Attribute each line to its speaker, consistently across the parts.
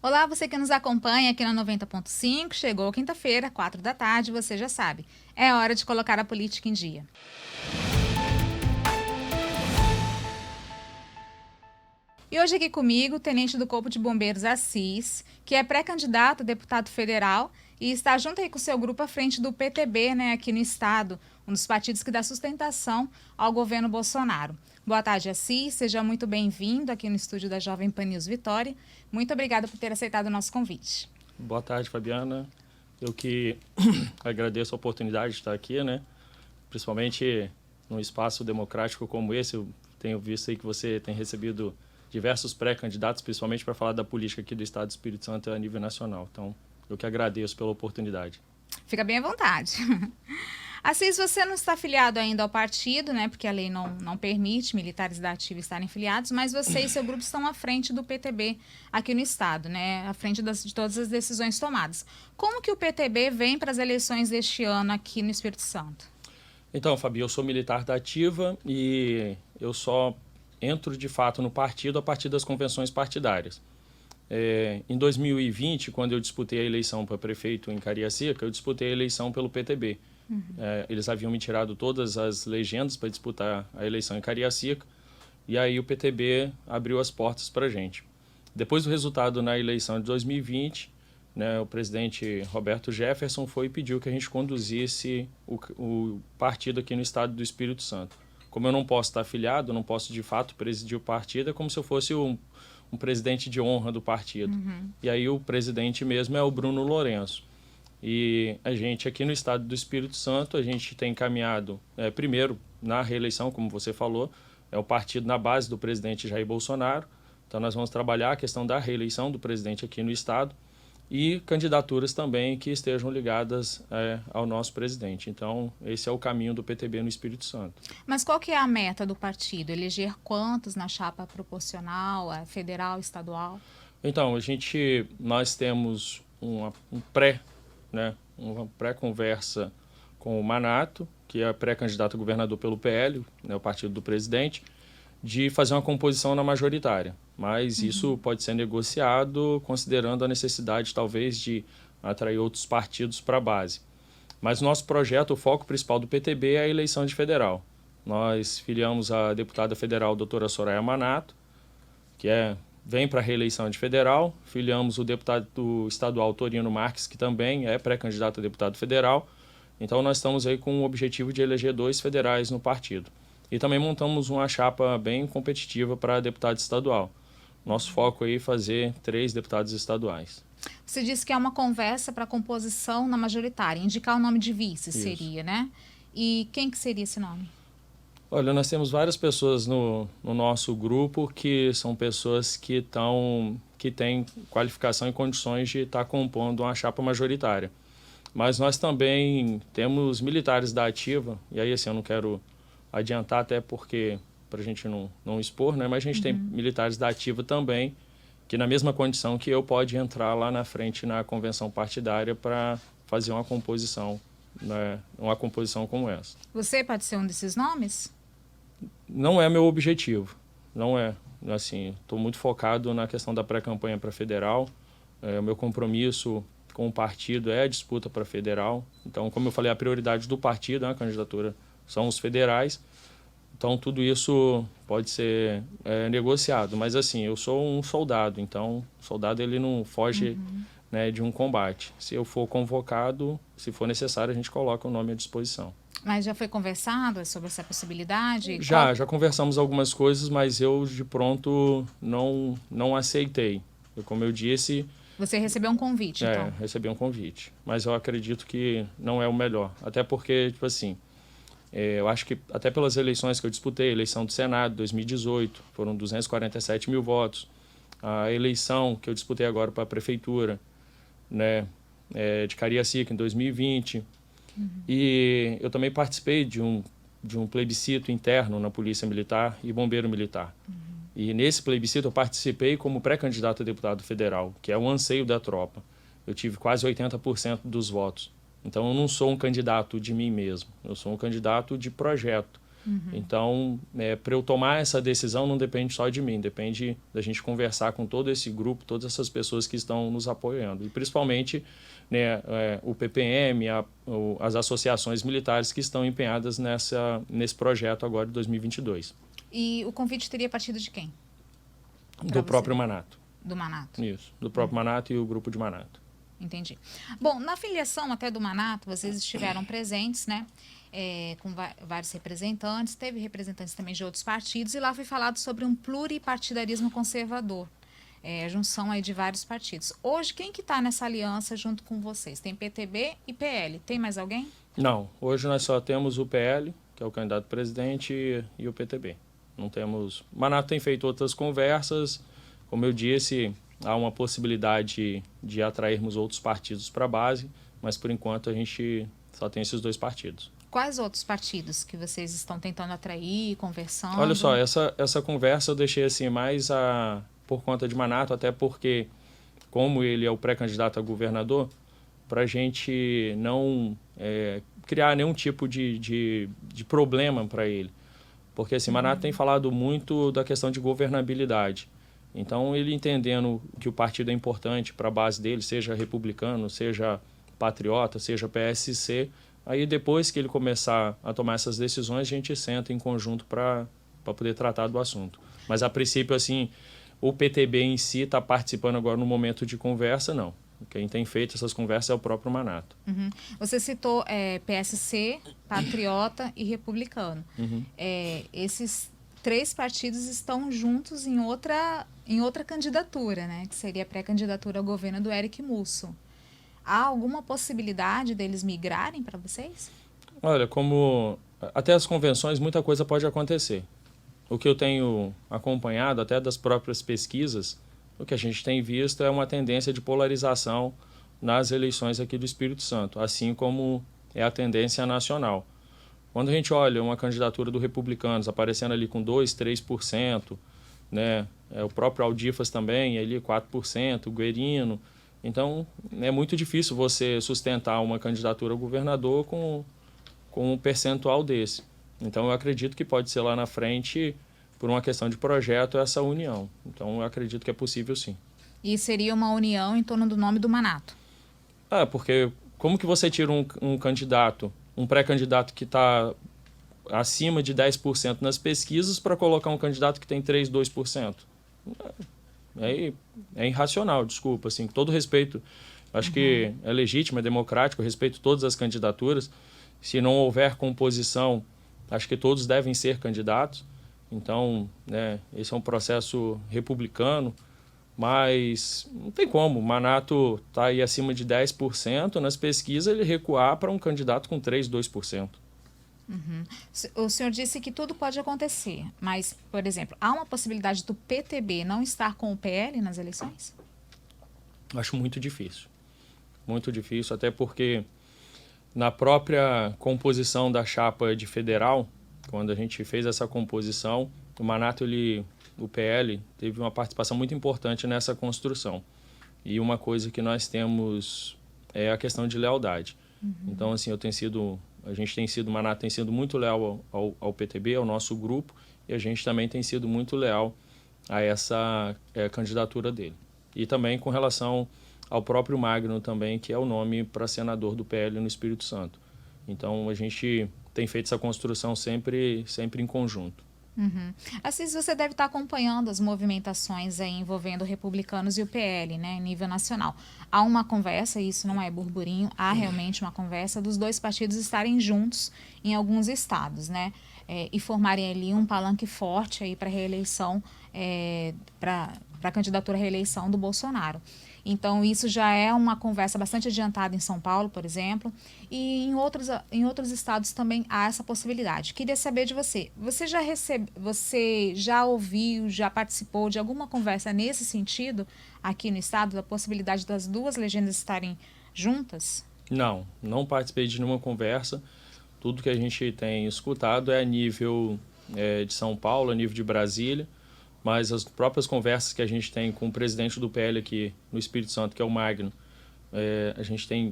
Speaker 1: Olá, você que nos acompanha aqui na 90.5, chegou quinta-feira, 4 da tarde, você já sabe. É hora de colocar a política em dia. E hoje aqui comigo, o Tenente do Corpo de Bombeiros Assis, que é pré-candidato a deputado federal e está junto aí com o seu grupo à frente do PTB, aqui no estado, um dos partidos que dá sustentação ao governo Bolsonaro. Boa tarde, Assis, seja muito bem-vindo aqui no estúdio da Jovem Pan News Vitória. Muito obrigada por ter aceitado o nosso convite.
Speaker 2: Boa tarde, Fabiana. Eu que agradeço a oportunidade de estar aqui, principalmente num espaço democrático como esse. Eu tenho visto aí que você tem recebido diversos pré-candidatos, principalmente para falar da política aqui do Estado do Espírito Santo a nível nacional. Então, eu que agradeço pela oportunidade.
Speaker 1: Fica bem à vontade. Assis, você não está afiliado ainda ao partido, porque a lei não permite militares da ativa estarem filiados, mas você e seu grupo estão à frente do PTB aqui no estado, à frente de todas as decisões tomadas. Como que o PTB vem para as eleições deste ano aqui no Espírito Santo?
Speaker 2: Então, Fabi, eu sou militar da ativa e eu só entro de fato no partido a partir das convenções partidárias. Em 2020, quando eu disputei a eleição para prefeito em Cariacica, eu disputei a eleição pelo PTB. Eles haviam me tirado todas as legendas para disputar a eleição em Cariacica e aí o PTB abriu as portas para a gente. Depois do resultado na eleição de 2020, o presidente Roberto Jefferson foi e pediu que a gente conduzisse o partido aqui no estado do Espírito Santo. Como eu não posso estar afiliado, não posso de fato presidir o partido, é como se eu fosse um presidente de honra do partido. E aí o presidente mesmo é o Bruno Lourenço. E a gente aqui no estado do Espírito Santo, a gente tem encaminhado, primeiro, na reeleição, como você falou, é o partido na base do presidente Jair Bolsonaro. Então nós vamos trabalhar a questão da reeleição do presidente aqui no estado e candidaturas também que estejam ligadas ao nosso presidente. Então esse é o caminho do PTB no Espírito Santo.
Speaker 1: Mas qual que é a meta do partido? Eleger quantos na chapa proporcional, federal, estadual?
Speaker 2: Então, nós temos uma pré-conversa com o Manato, que é pré-candidato a governador pelo PL, o partido do presidente, de fazer uma composição na majoritária. Mas isso pode ser negociado considerando a necessidade, talvez, de atrair outros partidos para a base. Mas o nosso projeto, o foco principal do PTB é a eleição de federal. Nós filiamos a deputada federal doutora Soraya Manato, que vem para a reeleição de federal. Filiamos o deputado estadual Torino Marques, que também é pré-candidato a deputado federal. Então nós estamos aí com o objetivo de eleger 2 federais no partido. E também montamos uma chapa bem competitiva para deputado estadual. Nosso foco aí é fazer 3 deputados estaduais.
Speaker 1: Você disse que é uma conversa para composição na majoritária, indicar o nome de vice seria, E quem que seria esse nome?
Speaker 2: Olha, nós temos várias pessoas no nosso grupo que são pessoas que têm qualificação e condições de estar compondo uma chapa majoritária. Mas nós também temos militares da ativa, e aí assim, eu não quero adiantar até porque para a gente não expor, mas a gente tem militares da ativa também, que na mesma condição que eu pode entrar lá na frente na convenção partidária para fazer uma composição como essa.
Speaker 1: Você pode ser um desses nomes?
Speaker 2: Não é meu objetivo, não é. Assim, estou muito focado na questão da pré-campanha para federal. O meu compromisso com o partido é a disputa para federal. Então, como eu falei, a prioridade do partido, a candidatura, são os federais. Então, tudo isso pode ser negociado. Mas, assim, eu sou um soldado. Então, o soldado ele não foge de um combate. Se eu for convocado, se for necessário, a gente coloca o nome à disposição.
Speaker 1: Mas já foi conversado sobre essa possibilidade?
Speaker 2: Já conversamos algumas coisas, mas eu, de pronto, não aceitei. Como eu disse...
Speaker 1: Você recebeu um convite, então?
Speaker 2: Recebi um convite. Mas eu acredito que não é o melhor. Até porque, eu acho que até pelas eleições que eu disputei, a eleição do Senado, 2018, foram 247 mil votos. A eleição que eu disputei agora para a prefeitura, de Cariacica, em 2020. E eu também participei de um plebiscito interno na Polícia Militar e Bombeiro Militar. E nesse plebiscito eu participei como pré-candidato a deputado federal, que é o anseio da tropa. Eu tive quase 80% dos votos. Então eu não sou um candidato de mim mesmo, eu sou um candidato de projeto. Então, para eu tomar essa decisão não depende só de mim, depende da gente conversar com todo esse grupo, todas essas pessoas que estão nos apoiando. E principalmente, né, o PPM, as associações militares que estão empenhadas nesse projeto agora de 2022.
Speaker 1: E o convite teria partido de quem?
Speaker 2: Do próprio Manato.
Speaker 1: Do Manato.
Speaker 2: Isso, do próprio Manato e o grupo de Manato.
Speaker 1: Entendi. Bom, na filiação até do Manato, vocês estiveram presentes, né? Com vários representantes, teve representantes também de outros partidos, e lá foi falado sobre um pluripartidarismo conservador, a junção aí de vários partidos. Hoje, quem que está nessa aliança junto com vocês? Tem PTB e PL. Tem mais alguém?
Speaker 2: Não, hoje nós só temos o PL, que é o candidato a presidente, e o PTB. Não temos... O Manato tem feito outras conversas, como eu disse, há uma possibilidade de atrairmos outros partidos para a base, mas por enquanto a gente só tem esses 2 partidos.
Speaker 1: Quais outros partidos que vocês estão tentando atrair, conversando?
Speaker 2: Olha só, essa conversa eu deixei assim mais por conta de Manato, até porque, como ele é o pré-candidato a governador, para a gente não criar nenhum tipo de problema para ele. Porque assim, Manato tem falado muito da questão de governabilidade. Então, ele entendendo que o partido é importante para a base dele, seja republicano, seja patriota, seja PSC, aí depois que ele começar a tomar essas decisões, a gente senta em conjunto para poder tratar do assunto. Mas, a princípio, assim, o PTB em si está participando agora no momento de conversa, não. Quem tem feito essas conversas é o próprio Manato.
Speaker 1: Você citou PSC, Patriota e Republicano. Esses 3 partidos estão juntos em outra candidatura, né? Que seria a pré-candidatura ao governo do Eric Musso. Há alguma possibilidade deles migrarem para vocês?
Speaker 2: Olha, como até as convenções, muita coisa pode acontecer. O que eu tenho acompanhado, até das próprias pesquisas, o que a gente tem visto é uma tendência de polarização nas eleições aqui do Espírito Santo, assim como é a tendência nacional. Quando a gente olha uma candidatura do Republicanos aparecendo ali com 2%, 3%, né? O próprio Aldifas também, ali 4%, o Guerino. Então, é muito difícil você sustentar uma candidatura ao governador com um percentual desse. Então, eu acredito que pode ser lá na frente, por uma questão de projeto, essa união. Então, eu acredito que é possível, sim.
Speaker 1: E seria uma união em torno do nome do Manato?
Speaker 2: Porque como que você tira um candidato, um pré-candidato que está acima de 10% nas pesquisas para colocar um candidato que tem 3%, 2%? É irracional, desculpa. Assim, com todo respeito, acho que é legítimo, é democrático, eu respeito todas as candidaturas. Se não houver composição, acho que todos devem ser candidatos. Então, né, esse é um processo republicano, mas não tem como. O Manato está aí acima de 10%, nas pesquisas ele recuar para um candidato com 3%, 2%.
Speaker 1: O senhor disse que tudo pode acontecer, mas, por exemplo, há uma possibilidade do PTB não estar com o PL nas eleições?
Speaker 2: Acho muito difícil, até porque na própria composição da chapa de federal, quando a gente fez essa composição, o Manato, o PL, teve uma participação muito importante nessa construção. E uma coisa que nós temos é a questão de lealdade. Então, assim, o Manato tem sido muito leal ao PTB, ao nosso grupo, e a gente também tem sido muito leal a essa candidatura dele. E também com relação ao próprio Magno também, que é o nome para senador do PL no Espírito Santo. Então, a gente tem feito essa construção sempre em conjunto.
Speaker 1: Assis, você deve estar acompanhando as movimentações aí envolvendo republicanos e o PL, né, em nível nacional. Há uma conversa, isso não é burburinho, há realmente uma conversa dos 2 partidos estarem juntos em alguns estados, né, e formarem ali um palanque forte aí para a reeleição, para a candidatura à reeleição do Bolsonaro. Então, isso já é uma conversa bastante adiantada em São Paulo, por exemplo, e em outros estados também há essa possibilidade. Queria saber de você, você já ouviu, já participou de alguma conversa nesse sentido aqui no estado, da possibilidade das 2 legendas estarem juntas?
Speaker 2: Não participei de nenhuma conversa. Tudo que a gente tem escutado é a nível de São Paulo, a nível de Brasília, mas as próprias conversas que a gente tem com o presidente do PL aqui no Espírito Santo, que é o Magno,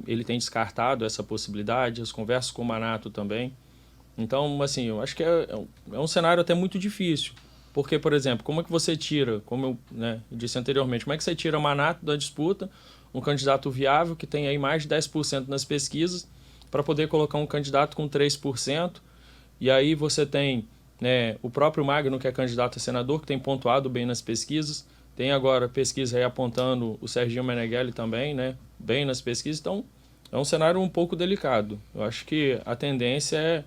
Speaker 2: ele tem descartado essa possibilidade, as conversas com o Manato também. Então, assim, eu acho que é um cenário até muito difícil. Porque, por exemplo, como é que você tira, como eu, né, disse anteriormente, como é que você tira Manato da disputa, um candidato viável que tem aí mais de 10% nas pesquisas, para poder colocar um candidato com 3%, e aí você tem, né, o próprio Magno, que é candidato a senador, que tem pontuado bem nas pesquisas, tem agora pesquisa aí apontando o Serginho Meneghelli também, né, bem nas pesquisas, então é um cenário um pouco delicado. Eu acho que a tendência é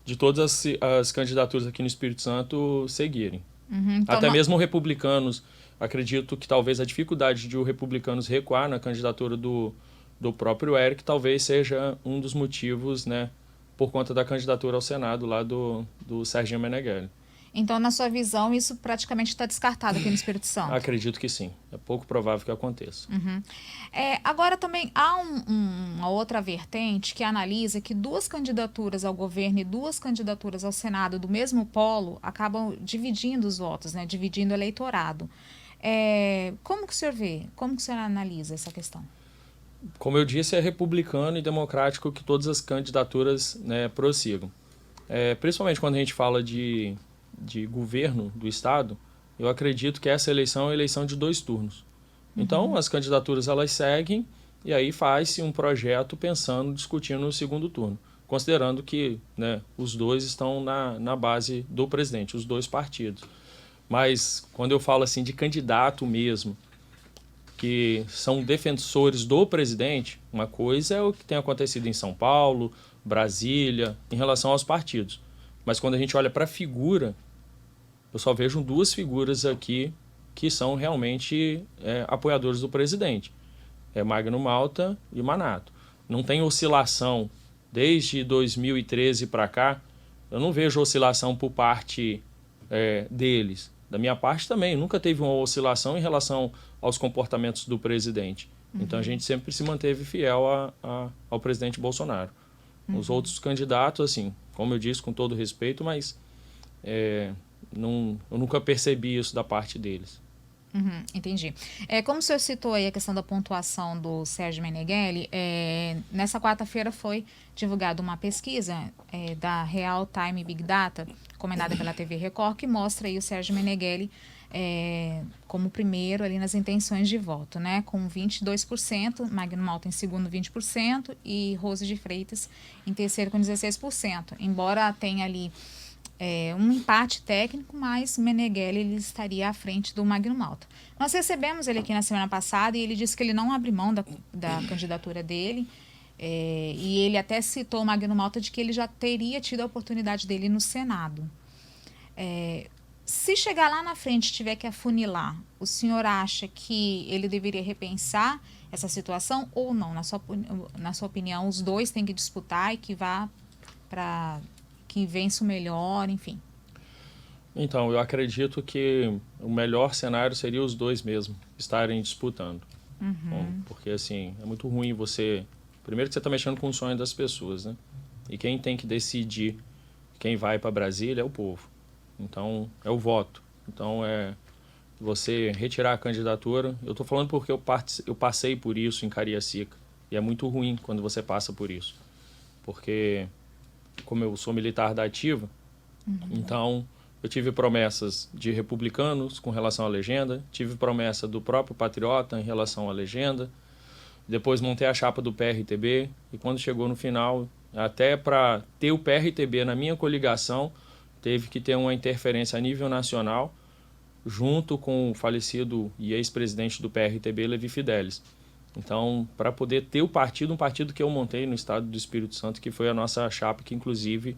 Speaker 2: de todas as candidaturas aqui no Espírito Santo seguirem.
Speaker 1: Então,
Speaker 2: Até mesmo republicanos, acredito que talvez a dificuldade de os republicanos recuar na candidatura do próprio Eric talvez seja um dos motivos, né, por conta da candidatura ao Senado lá do Serginho Meneghelli.
Speaker 1: então, na sua visão, isso praticamente está descartado aqui no Espírito Santo?
Speaker 2: Acredito que sim. É pouco provável que aconteça.
Speaker 1: Agora também há uma outra vertente que analisa que duas candidaturas ao governo e duas candidaturas ao Senado do mesmo polo acabam dividindo os votos, né? Dividindo o eleitorado. Como que o senhor vê? Como que o senhor analisa essa questão?
Speaker 2: Como eu disse, é republicano e democrático que todas as candidaturas, né, prossigam. Principalmente quando a gente fala de governo do Estado, eu acredito que essa eleição é uma eleição de 2 turnos. Então, as candidaturas elas seguem e aí faz-se um projeto pensando, discutindo no segundo turno, considerando que, né, os dois estão na base do presidente, os dois partidos. Mas quando eu falo assim de candidato mesmo, que são defensores do presidente, uma coisa é o que tem acontecido em São Paulo, Brasília, em relação aos partidos. Mas quando a gente olha para a figura, eu só vejo 2 figuras aqui que são realmente apoiadores do presidente. É Magno Malta e Manato. Não tem oscilação desde 2013 para cá. Eu não vejo oscilação por parte deles. Da minha parte também, nunca teve uma oscilação em relação aos comportamentos do presidente. Então a gente sempre se manteve fiel ao presidente Bolsonaro. Os outros candidatos, assim, como eu disse, com todo respeito, mas eu nunca percebi isso da parte deles.
Speaker 1: Entendi. Como o senhor citou aí a questão da pontuação do Sérgio Meneghelli, nessa quarta-feira foi divulgada uma pesquisa da Real Time Big Data, encomendada pela TV Record, que mostra aí o Sérgio Meneghelli como primeiro ali nas intenções de voto, né, com 22%, Magno Malta em segundo 20% e Rose de Freitas em terceiro com 16%. Embora tenha ali um empate técnico, mas Meneghelli ele estaria à frente do Magno Malta. Nós recebemos ele aqui na semana passada e ele disse que ele não abre mão da candidatura dele, e ele até citou o Magno Malta de que ele já teria tido a oportunidade dele no Senado. Se chegar lá na frente e tiver que afunilar, o senhor acha que ele deveria repensar essa situação ou não? Na sua opinião, os dois têm que disputar e que vá para que vença o melhor, enfim.
Speaker 2: Então, eu acredito que o melhor cenário seria os dois mesmo estarem disputando. Bom, porque, assim, é muito ruim você... Primeiro que você está mexendo com o sonho das pessoas, né? E quem tem que decidir quem vai para Brasília é o povo. Então, é o voto. Então, você retirar a candidatura... Eu estou falando porque eu passei por isso em Cariacica. E é muito ruim quando você passa por isso. Porque... como eu sou militar da ativa, então eu tive promessas de republicanos com relação à legenda, tive promessa do próprio Patriota em relação à legenda, depois montei a chapa do PRTB e quando chegou no final, até para ter o PRTB na minha coligação, teve que ter uma interferência a nível nacional, junto com o falecido e ex-presidente do PRTB, Levi Fidelis. Então, para poder ter um partido que eu montei no estado do Espírito Santo, que foi a nossa chapa, que inclusive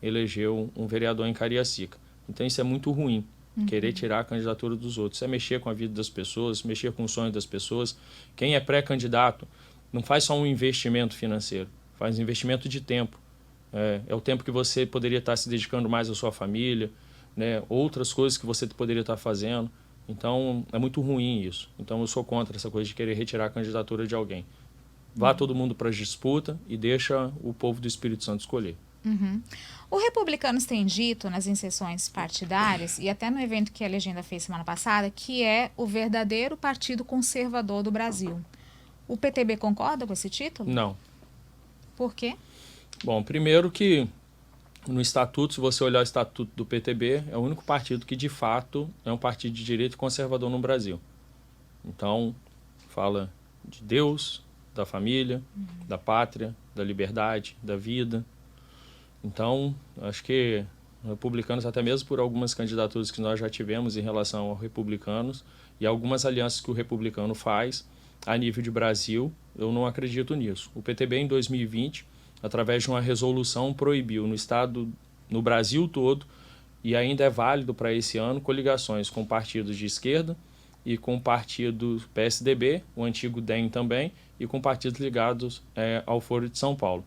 Speaker 2: elegeu um vereador em Cariacica. Então, isso é muito ruim, querer tirar a candidatura dos outros. Isso é mexer com a vida das pessoas, mexer com o sonho das pessoas. Quem é pré-candidato não faz só um investimento financeiro, faz investimento de tempo. É o tempo que você poderia estar se dedicando mais à sua família, né, outras coisas que você poderia estar fazendo. Então, é muito ruim isso. Então, eu sou contra essa coisa de querer retirar a candidatura de alguém. Vá todo mundo para a disputa e deixa o povo do Espírito Santo escolher.
Speaker 1: O Republicanos tem dito nas inserções partidárias, e até no evento que a Legenda fez semana passada, que é o verdadeiro partido conservador do Brasil. O PTB concorda com esse título?
Speaker 2: Não.
Speaker 1: Por quê?
Speaker 2: Bom, primeiro que no estatuto, se você olhar o estatuto do PTB, é o único partido que, de fato, é um partido de direito conservador no Brasil. Então, fala de Deus, da família, da pátria, da liberdade, da vida. Então, acho que republicanos, até mesmo por algumas candidaturas que nós já tivemos em relação aos republicanos e algumas alianças que o republicano faz a nível de Brasil, eu não acredito nisso. O PTB, em 2020, através de uma resolução, proibiu no estado, no Brasil todo, e ainda é válido para esse ano, coligações com partidos de esquerda e com o partido PSDB, o antigo DEM também, e com partidos ligados ao Foro de São Paulo.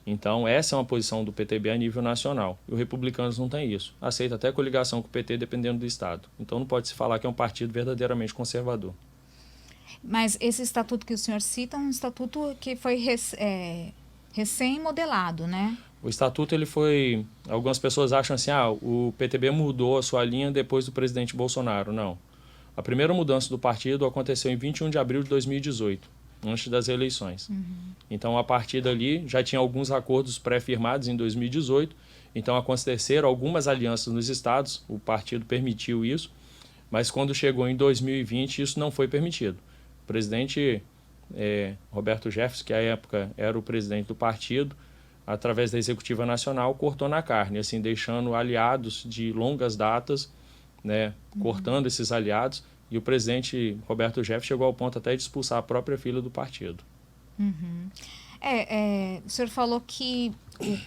Speaker 2: Então, essa é uma posição do PTB a nível nacional. E os republicanos não têm isso. Aceita até coligação com o PT, dependendo do estado. Então, não pode se falar que é um partido verdadeiramente conservador.
Speaker 1: Mas esse estatuto que o senhor cita é um estatuto que foi recém-modelado, né?
Speaker 2: O estatuto, ele foi... Algumas pessoas acham assim, o PTB mudou a sua linha depois do presidente Bolsonaro. Não. A primeira mudança do partido aconteceu em 21 de abril de 2018. Antes das eleições. Então, a partir dali, já tinha alguns acordos pré-firmados em 2018, então aconteceram algumas alianças nos estados, o partido permitiu isso, mas quando chegou em 2020, isso não foi permitido. O presidente Roberto Jefferson, que à época era o presidente do partido, através da Executiva Nacional, cortou na carne, assim, deixando aliados de longas datas, né, cortando esses aliados. E o presidente Roberto Jefferson chegou ao ponto até de expulsar a própria filha do partido.
Speaker 1: O senhor falou que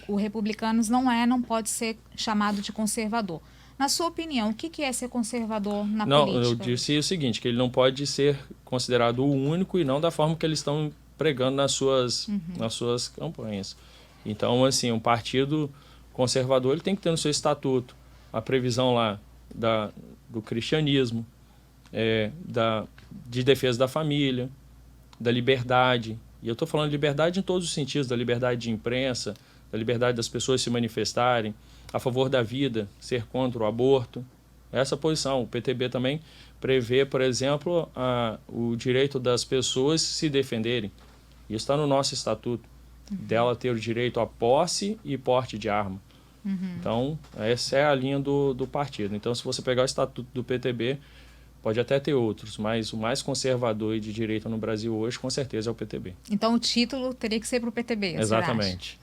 Speaker 1: o Republicanos não pode ser chamado de conservador. Na sua opinião, o que é ser conservador na política?
Speaker 2: Não, eu disse o seguinte, que ele não pode ser considerado o único e não da forma que eles estão pregando nas suas campanhas. Então, assim, um partido conservador ele tem que ter no seu estatuto a previsão lá do cristianismo, de defesa da família, da liberdade. E eu estou falando de liberdade em todos os sentidos, da liberdade de imprensa, da liberdade das pessoas se manifestarem, a favor da vida, ser contra o aborto. Essa posição. O PTB também prevê, por exemplo, o direito das pessoas se defenderem. Isso está no nosso estatuto, dela ter o direito à posse e porte de arma. Então, essa é a linha do partido. Então, se você pegar o estatuto do PTB, pode até ter outros, mas o mais conservador e de direita no Brasil hoje, com certeza, é o PTB.
Speaker 1: Então, o título teria que ser para o PTB,
Speaker 2: exatamente.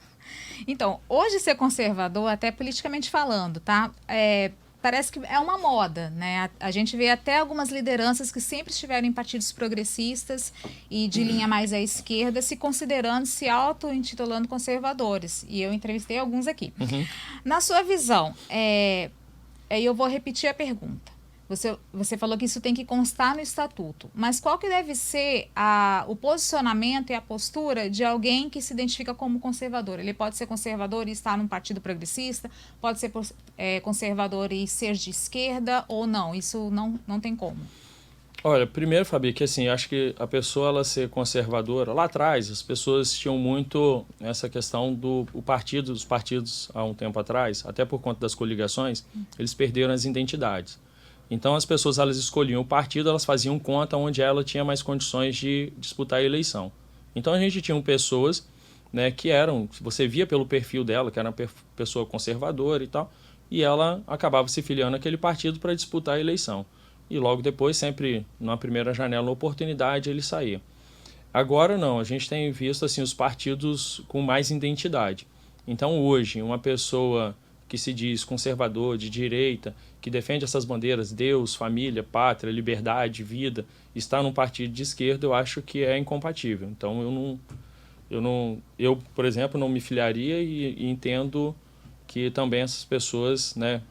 Speaker 1: Então, hoje ser conservador, até politicamente falando, tá? Parece que é uma moda, né? A gente vê até algumas lideranças que sempre estiveram em partidos progressistas e de linha mais à esquerda, se considerando, se auto-intitulando conservadores. E eu entrevistei alguns aqui. Na sua visão, eu vou repetir a pergunta. Você falou que isso tem que constar no estatuto, mas qual que deve ser o posicionamento e a postura de alguém que se identifica como conservador? Ele pode ser conservador e estar num partido progressista, pode ser conservador e ser de esquerda ou não? Isso não tem como.
Speaker 2: Olha, primeiro, Fabi, que assim, acho que a pessoa ela ser conservadora, lá atrás as pessoas tinham muito essa questão dos partidos há um tempo atrás, até por conta das coligações, eles perderam as identidades. Então, as pessoas elas escolhiam o partido, elas faziam conta onde ela tinha mais condições de disputar a eleição. Então, a gente tinha pessoas, né, que você via pelo perfil dela, que era uma pessoa conservadora e tal, e ela acabava se filiando àquele partido para disputar a eleição. E logo depois, sempre na primeira janela, na oportunidade, ele saía. Agora não, a gente tem visto assim, os partidos com mais identidade. Então, hoje, uma pessoa que se diz conservador, de direita, que defende essas bandeiras, Deus, família, pátria, liberdade, vida, está num partido de esquerda, eu acho que é incompatível. Então, eu, por exemplo, não me filiaria e entendo que também essas pessoas, né,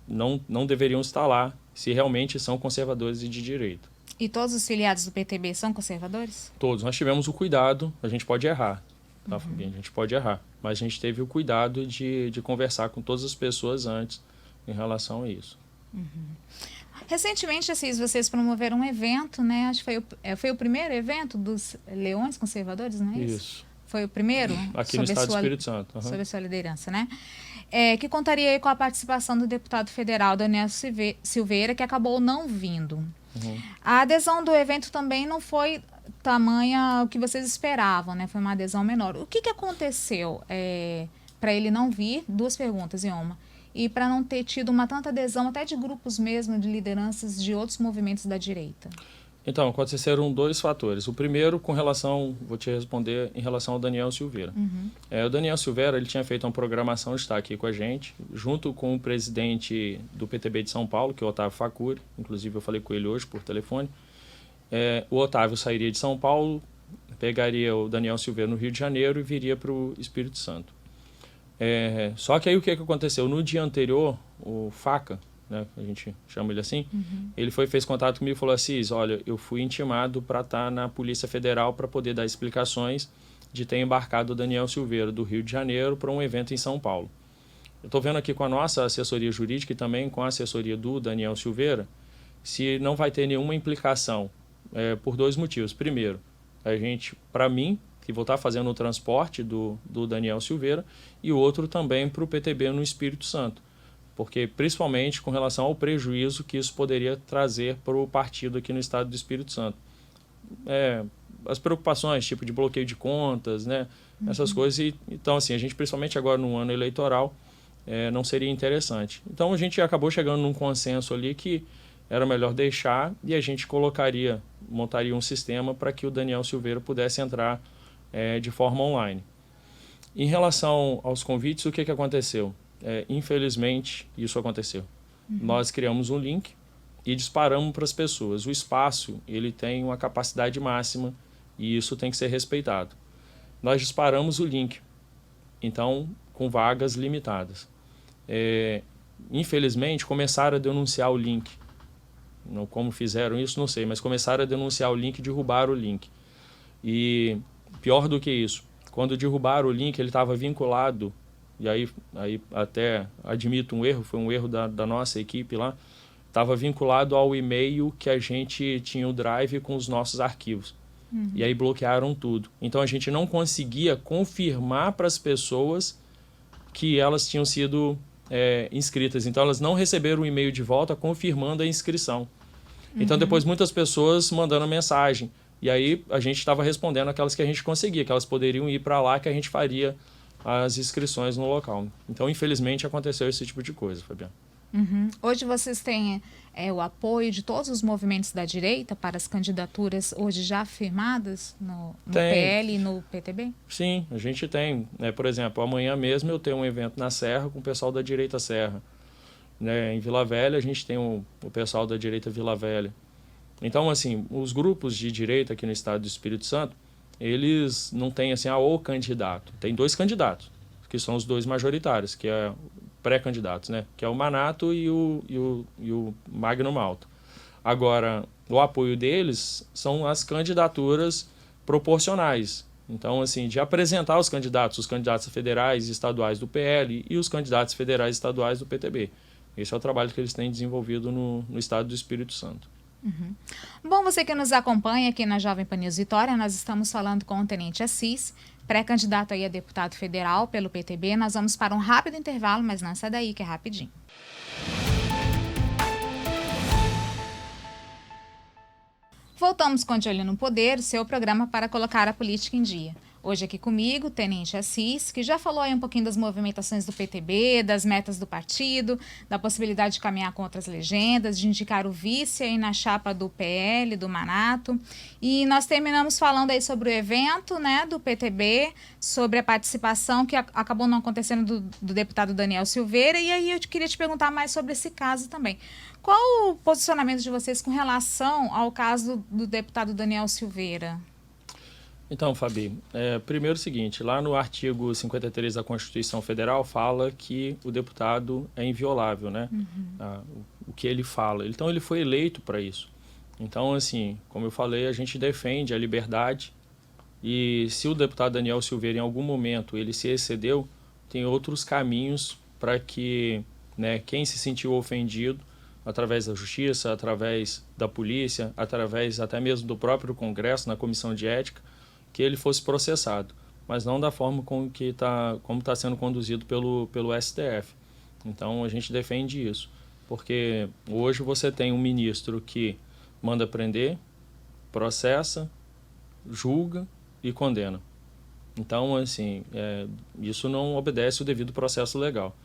Speaker 2: não deveriam estar lá se realmente são conservadores e de direita.
Speaker 1: E todos os filiados do PTB são conservadores?
Speaker 2: Todos. Nós tivemos o cuidado, a gente pode errar. Tá, Fabi? A gente pode errar, mas a gente teve o cuidado de conversar com todas as pessoas antes em relação a isso.
Speaker 1: Recentemente, Assis, vocês promoveram um evento, né? Acho que foi o primeiro evento dos Leões Conservadores, não é isso?
Speaker 2: Isso.
Speaker 1: Foi o primeiro?
Speaker 2: Aqui no estado do Espírito Santo.
Speaker 1: Sob a sua liderança, né? Que contaria aí com a participação do deputado federal Daniel Silveira, que acabou não vindo. A adesão do evento também não foi tamanha o que vocês esperavam, né? Foi uma adesão menor. O que aconteceu para ele não vir? Duas perguntas, Ioma. E para não ter tido uma tanta adesão até de grupos mesmo, de lideranças de outros movimentos da direita?
Speaker 2: Então, aconteceram dois fatores. O primeiro, vou te responder em relação ao Daniel Silveira. O Daniel Silveira, ele tinha feito uma programação de estar aqui com a gente, junto com o presidente do PTB de São Paulo, que é o Otávio Facuri. Inclusive, eu falei com ele hoje por telefone. O Otávio sairia de São Paulo, pegaria o Daniel Silveira no Rio de Janeiro e viria para o Espírito Santo. Só que aí o que aconteceu? No dia anterior, o Faca, né, a gente chama ele assim, ele fez contato comigo e falou assim: olha, eu fui intimado para estar na Polícia Federal para poder dar explicações de ter embarcado o Daniel Silveira do Rio de Janeiro para um evento em São Paulo. Eu estou vendo aqui com a nossa assessoria jurídica e também com a assessoria do Daniel Silveira se não vai ter nenhuma implicação, por dois motivos. Primeiro, para mim, que vou estar fazendo o transporte do Daniel Silveira, e o outro também para o PTB no Espírito Santo, porque principalmente com relação ao prejuízo que isso poderia trazer para o partido aqui no estado do Espírito Santo. As preocupações, tipo de bloqueio de contas, né, essas coisas. Então, assim, a gente, principalmente agora no ano eleitoral, não seria interessante. Então, a gente acabou chegando num consenso ali que era melhor deixar e a gente montaria um sistema para que o Daniel Silveira pudesse entrar de forma online. Em relação aos convites, o que aconteceu? Infelizmente, isso aconteceu. Nós criamos um link e disparamos para as pessoas. O espaço, ele tem uma capacidade máxima e isso tem que ser respeitado. Nós disparamos o link, então, com vagas limitadas. Infelizmente, começaram a denunciar o link. Como fizeram isso, não sei, mas começaram a denunciar o link e derrubaram o link. E pior do que isso, quando derrubaram o link, ele estava vinculado, e aí até admito um erro, foi um erro da nossa equipe lá, estava vinculado ao e-mail que a gente tinha o Drive com os nossos arquivos. E aí bloquearam tudo. Então a gente não conseguia confirmar para as pessoas que elas tinham sido inscritas. Então elas não receberam o e-mail de volta confirmando a inscrição. Então depois muitas pessoas mandando mensagem. E aí a gente estava respondendo aquelas que a gente conseguia, que elas poderiam ir para lá, que a gente faria as inscrições no local. Então, infelizmente, aconteceu esse tipo de coisa, Fabiana.
Speaker 1: Hoje vocês têm o apoio de todos os movimentos da direita para as candidaturas hoje já afirmadas no PL e no PTB?
Speaker 2: Sim, a gente tem. Por exemplo, amanhã mesmo eu tenho um evento na Serra com o pessoal da direita Serra. Em Vila Velha a gente tem o pessoal da direita Vila Velha. Então, assim, os grupos de direita aqui no estado do Espírito Santo, eles não têm assim, o candidato. Tem dois candidatos, que são os dois majoritários, que é pré-candidatos, né? Que é o Manato e o Magno Malta. Agora, o apoio deles são as candidaturas proporcionais. Então, assim, de apresentar os candidatos federais e estaduais do PL e os candidatos federais e estaduais do PTB. Esse é o trabalho que eles têm desenvolvido no estado do Espírito Santo.
Speaker 1: Bom, você que nos acompanha aqui na Jovem Pan News Vitória, nós estamos falando com o Tenente Assis, pré-candidato aí a deputado federal pelo PTB. Nós vamos para um rápido intervalo, mas não sai daí que é rapidinho. Voltamos com De Olho no Poder, o seu programa para colocar a política em dia. Hoje aqui comigo, o Tenente Assis, que já falou aí um pouquinho das movimentações do PTB, das metas do partido, da possibilidade de caminhar com outras legendas, de indicar o vice aí na chapa do PL, do Manato. E nós terminamos falando aí sobre o evento, né, do PTB, sobre a participação que acabou não acontecendo do deputado Daniel Silveira. E aí eu queria te perguntar mais sobre esse caso também. Qual o posicionamento de vocês com relação ao caso do deputado Daniel Silveira?
Speaker 2: Então, Fabi, primeiro o seguinte, lá no artigo 53 da Constituição Federal fala que o deputado é inviolável, né? O que ele fala. Então, ele foi eleito para isso. Então, assim, como eu falei, a gente defende a liberdade e se o deputado Daniel Silveira, em algum momento, ele se excedeu, tem outros caminhos para que, né, quem se sentiu ofendido, através da justiça, através da polícia, através até mesmo do próprio Congresso, na Comissão de Ética, que ele fosse processado, mas não da forma como está sendo conduzido pelo STF. Então, a gente defende isso, porque hoje você tem um ministro que manda prender, processa, julga e condena. Então, assim, isso não obedece o devido processo legal.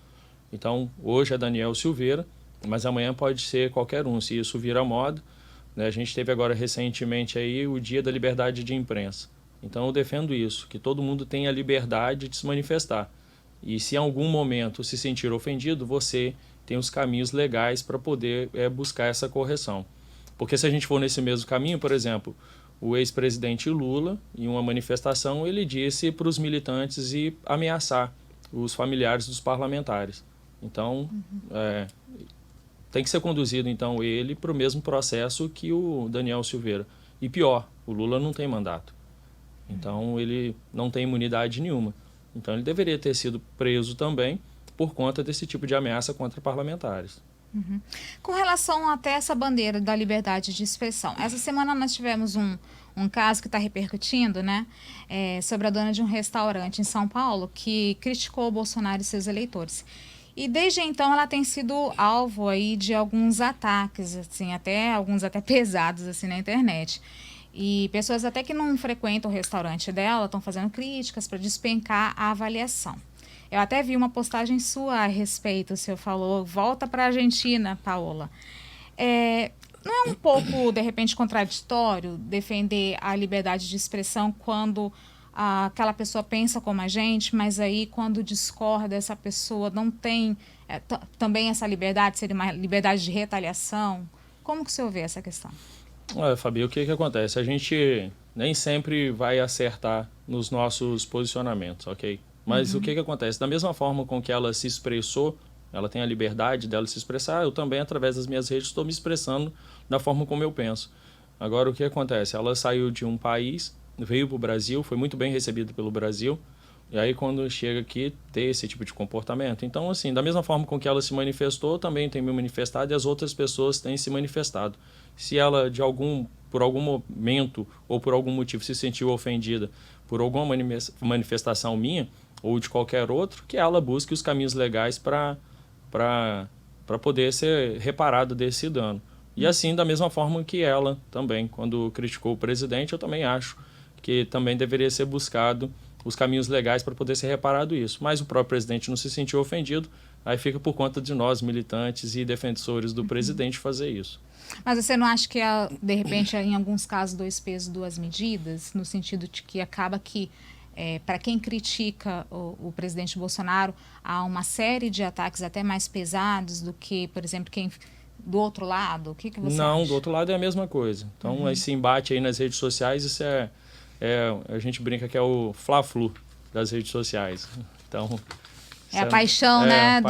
Speaker 2: Então, hoje é Daniel Silveira, mas amanhã pode ser qualquer um, se isso vira moda, né? A gente teve agora recentemente aí o Dia da Liberdade de Imprensa. Então, eu defendo isso, que todo mundo tenha a liberdade de se manifestar. E se em algum momento se sentir ofendido, você tem os caminhos legais para poder buscar essa correção. Porque se a gente for nesse mesmo caminho, por exemplo, o ex-presidente Lula, em uma manifestação, ele disse para os militantes ir ameaçar os familiares dos parlamentares. Então, tem que ser conduzido, então, ele para o mesmo processo que o Daniel Silveira. E pior, o Lula não tem mandato. Então, ele não tem imunidade nenhuma. Então, ele deveria ter sido preso também por conta desse tipo de ameaça contra parlamentares.
Speaker 1: Uhum. Com relação até essa bandeira da liberdade de expressão, essa semana nós tivemos um caso que está repercutindo, né, sobre a dona de um restaurante em São Paulo que criticou o Bolsonaro e seus eleitores. E desde então ela tem sido alvo aí de alguns ataques, assim, alguns até pesados assim na internet. E pessoas até que não frequentam o restaurante dela estão fazendo críticas para despencar a avaliação. Eu até vi uma postagem sua a respeito, o senhor falou, volta para a Argentina, Paola. Não é um pouco, de repente, contraditório defender a liberdade de expressão quando aquela pessoa pensa como a gente, mas aí quando discorda, essa pessoa não tem também essa liberdade, seria uma liberdade de retaliação? Como que o senhor vê essa questão?
Speaker 2: Olha, Fabi, o que acontece? A gente nem sempre vai acertar nos nossos posicionamentos, ok? Mas o que acontece? Da mesma forma com que ela se expressou, ela tem a liberdade dela se expressar, eu também, através das minhas redes, estou me expressando da forma como eu penso. Agora, o que acontece? Ela saiu de um país, veio para o Brasil, foi muito bem recebida pelo Brasil, e aí quando chega aqui, ter esse tipo de comportamento. Então, assim, da mesma forma com que ela se manifestou, eu também tenho me manifestado e as outras pessoas têm se manifestado. Se ela, por algum momento ou por algum motivo, se sentiu ofendida por alguma manifestação minha, ou de qualquer outro, que ela busque os caminhos legais para poder ser reparado desse dano. E assim, da mesma forma que ela também, quando criticou o presidente, eu também acho que também deveria ser buscado os caminhos legais para poder ser reparado isso. Mas o próprio presidente não se sentiu ofendido, aí fica por conta de nós, militantes e defensores do presidente, fazer isso.
Speaker 1: Mas você não acha que, de repente, em alguns casos, dois pesos, duas medidas, no sentido de que acaba que para quem critica o presidente Bolsonaro, há uma série de ataques até mais pesados do que, por exemplo, quem do outro lado? O que você
Speaker 2: Não,
Speaker 1: acha?
Speaker 2: do outro lado é a mesma coisa. Então, esse embate aí nas redes sociais, isso a gente brinca que é o fla-flu das redes sociais. Então,
Speaker 1: a paixão, né,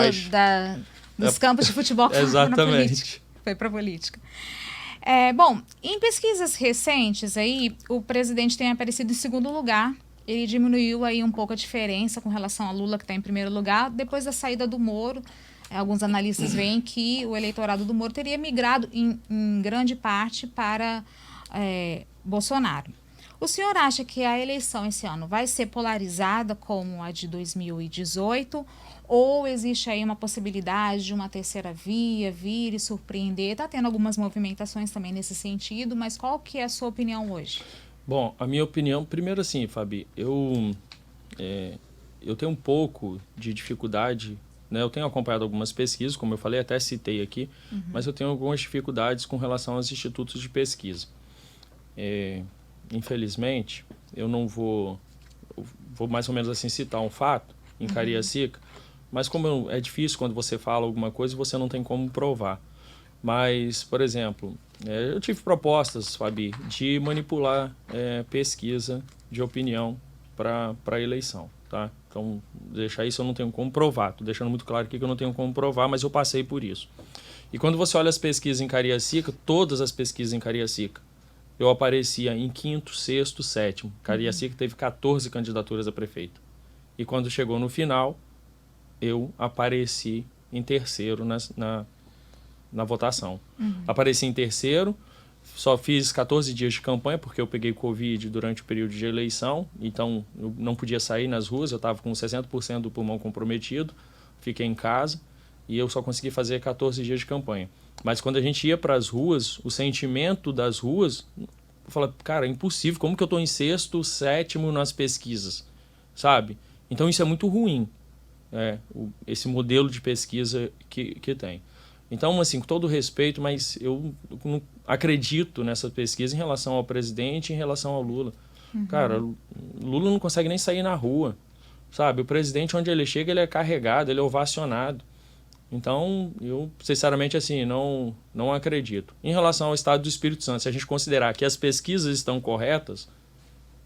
Speaker 1: dos campos de futebol que
Speaker 2: exatamente.
Speaker 1: Foi para a política. Bom, em pesquisas recentes aí, o presidente tem aparecido em segundo lugar. Ele diminuiu aí um pouco a diferença com relação a Lula, que está em primeiro lugar, depois da saída do Moro. Alguns analistas veem que o eleitorado do Moro teria migrado em grande parte para Bolsonaro. O senhor acha que a eleição esse ano vai ser polarizada como a de 2018? Ou existe aí uma possibilidade de uma terceira via vir e surpreender? Está tendo algumas movimentações também nesse sentido, mas qual que é a sua opinião hoje?
Speaker 2: Bom, a minha opinião, primeiro assim, Fabi, eu tenho um pouco de dificuldade, né? Eu tenho acompanhado algumas pesquisas, como eu falei, até citei aqui, mas eu tenho algumas dificuldades com relação aos institutos de pesquisa. Infelizmente, eu não vou mais ou menos assim citar um fato em Cariacica, mas como é difícil quando você fala alguma coisa, você não tem como provar. Mas, por exemplo, eu tive propostas, Fabi, de manipular pesquisa de opinião para a eleição, tá? Então, deixar isso eu não tenho como provar. Estou deixando muito claro aqui que eu não tenho como provar, mas eu passei por isso. E quando você olha as pesquisas em Cariacica, todas as pesquisas em Cariacica, eu aparecia em quinto, sexto, sétimo. Cariacica teve 14 candidaturas a prefeito. E quando chegou no final, eu apareci em terceiro na votação. Apareci em terceiro, só fiz 14 dias de campanha, porque eu peguei Covid durante o período de eleição, então eu não podia sair nas ruas, eu estava com 60% do pulmão comprometido, fiquei em casa e eu só consegui fazer 14 dias de campanha. Mas quando a gente ia para as ruas, o sentimento das ruas, eu falei, cara, é impossível, como que eu estou em sexto, sétimo nas pesquisas? sabe? Então isso é muito ruim, esse modelo de pesquisa que tem. Então, assim, com todo respeito, mas eu não acredito nessa pesquisa em relação ao presidente e em relação ao Lula. Cara, Lula não consegue nem sair na rua, sabe? O presidente, onde ele chega, ele é carregado, ele é ovacionado. Então, eu, sinceramente, assim, não acredito. Em relação ao estado do Espírito Santo, se a gente considerar que as pesquisas estão corretas,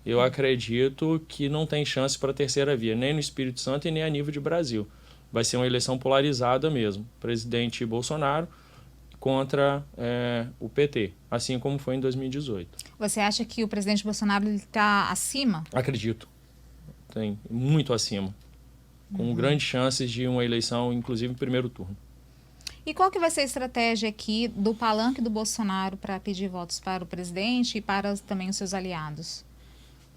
Speaker 2: eu acredito que não tem chance para a terceira via, nem no Espírito Santo e nem a nível de Brasil. Vai ser uma eleição polarizada mesmo. Presidente Bolsonaro contra o PT, assim como foi em 2018.
Speaker 1: Você acha que o presidente Bolsonaro está acima?
Speaker 2: Acredito. Tem muito acima. Com grandes chances de uma eleição, inclusive, em primeiro turno.
Speaker 1: E qual que vai ser a estratégia aqui do palanque do Bolsonaro para pedir votos para o presidente e para também os seus aliados?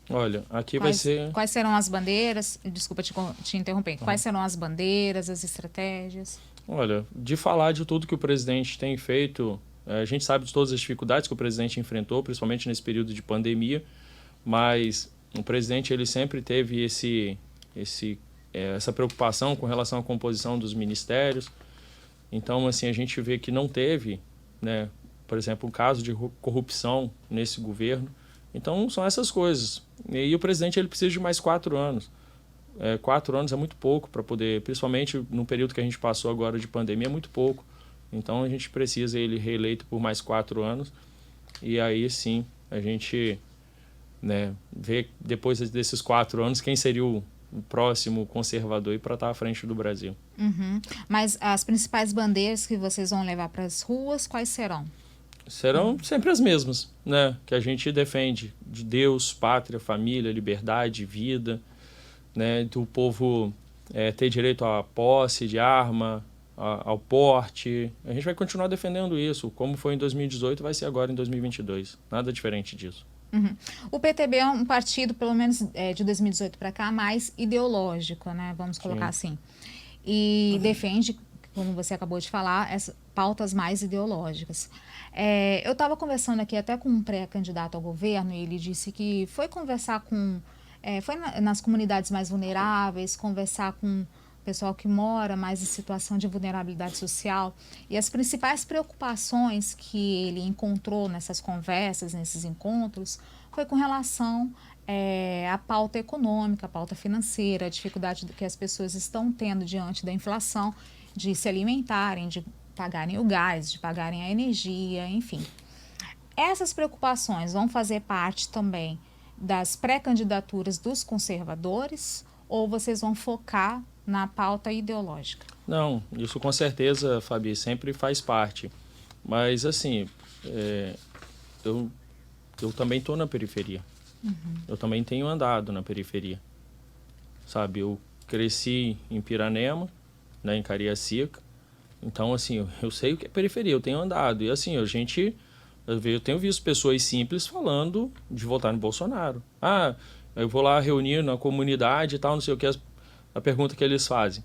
Speaker 2: Olha, aqui vai ser...
Speaker 1: Quais serão as bandeiras? Desculpa te interromper. Quais serão as bandeiras, as estratégias?
Speaker 2: Olha, de falar de tudo que o presidente tem feito, a gente sabe de todas as dificuldades que o presidente enfrentou, principalmente nesse período de pandemia, mas o presidente ele sempre teve essa preocupação com relação à composição dos ministérios. Então, assim, a gente vê que não teve, né, por exemplo, um caso de corrupção nesse governo. Então, são essas coisas. E o presidente ele precisa de mais 4 anos. 4 anos é muito pouco para poder, principalmente no período que a gente passou agora de pandemia, é muito pouco. Então, a gente precisa ele reeleito por mais 4 anos. E aí, sim, a gente, né, vê depois desses 4 anos quem seria o próximo conservador para estar à frente do Brasil.
Speaker 1: Mas as principais bandeiras que vocês vão levar para as ruas, quais serão?
Speaker 2: Serão sempre as mesmas, né? Que a gente defende de Deus, pátria, família, liberdade, vida, né? Do povo ter direito à posse de arma, ao porte. A gente vai continuar defendendo isso. Como foi em 2018, vai ser agora em 2022. Nada diferente disso.
Speaker 1: O PTB é um partido, pelo menos de 2018 para cá, mais ideológico, né? Vamos colocar assim. E defende, como você acabou de falar, essas pautas mais ideológicas. Eu estava conversando aqui até com um pré-candidato ao governo e ele disse que foi conversar com... foi nas comunidades mais vulneráveis, conversar com o pessoal que mora mais em situação de vulnerabilidade social. E as principais preocupações que ele encontrou nessas conversas, nesses encontros, foi com relação à pauta econômica, à pauta financeira, a dificuldade que as pessoas estão tendo diante da inflação, de se alimentarem, de pagarem o gás, de pagarem a energia, enfim. Essas preocupações vão fazer parte também das pré-candidaturas dos conservadores ou vocês vão focar na pauta ideológica?
Speaker 2: Não, isso com certeza, Fabi, sempre faz parte. Mas, assim, eu também estou na periferia. Eu também tenho andado na periferia. Sabe, eu cresci em Piranema, né, em Cariacica. Então, assim, eu sei o que é periferia, eu tenho andado. E, assim, eu tenho visto pessoas simples falando de votar no Bolsonaro. Eu vou lá reunir na comunidade e tal, não sei o que, a pergunta que eles fazem.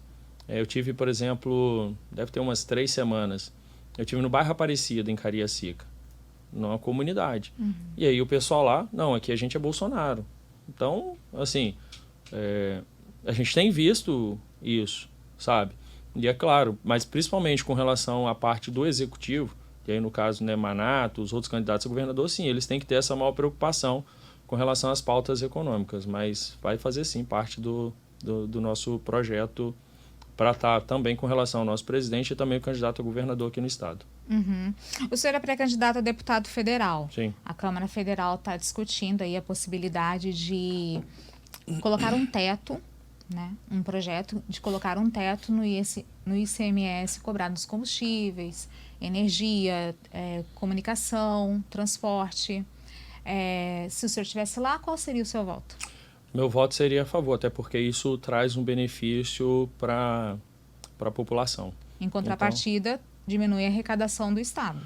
Speaker 2: Eu tive, por exemplo, deve ter umas 3 semanas, eu tive no bairro Aparecida, em Cariacica, numa comunidade. E aí o pessoal lá, não, aqui a gente é Bolsonaro. Então, assim, a gente tem visto isso, sabe? E é claro, mas principalmente com relação à parte do executivo, e aí no caso, né, Manato, os outros candidatos a governador, sim, eles têm que ter essa maior preocupação com relação às pautas econômicas, mas vai fazer sim parte do nosso projeto para estar também com relação ao nosso presidente e também o candidato a governador aqui no estado.
Speaker 1: O senhor é pré-candidato a deputado federal.
Speaker 2: Sim.
Speaker 1: A Câmara Federal está discutindo aí a possibilidade de colocar um teto, né, um projeto de colocar um teto no ICMS cobrado dos combustíveis, energia, comunicação, transporte. Se o senhor estivesse lá, qual seria o seu voto?
Speaker 2: Meu voto seria a favor, até porque isso traz um benefício para a população.
Speaker 1: Em contrapartida, diminui a arrecadação do Estado.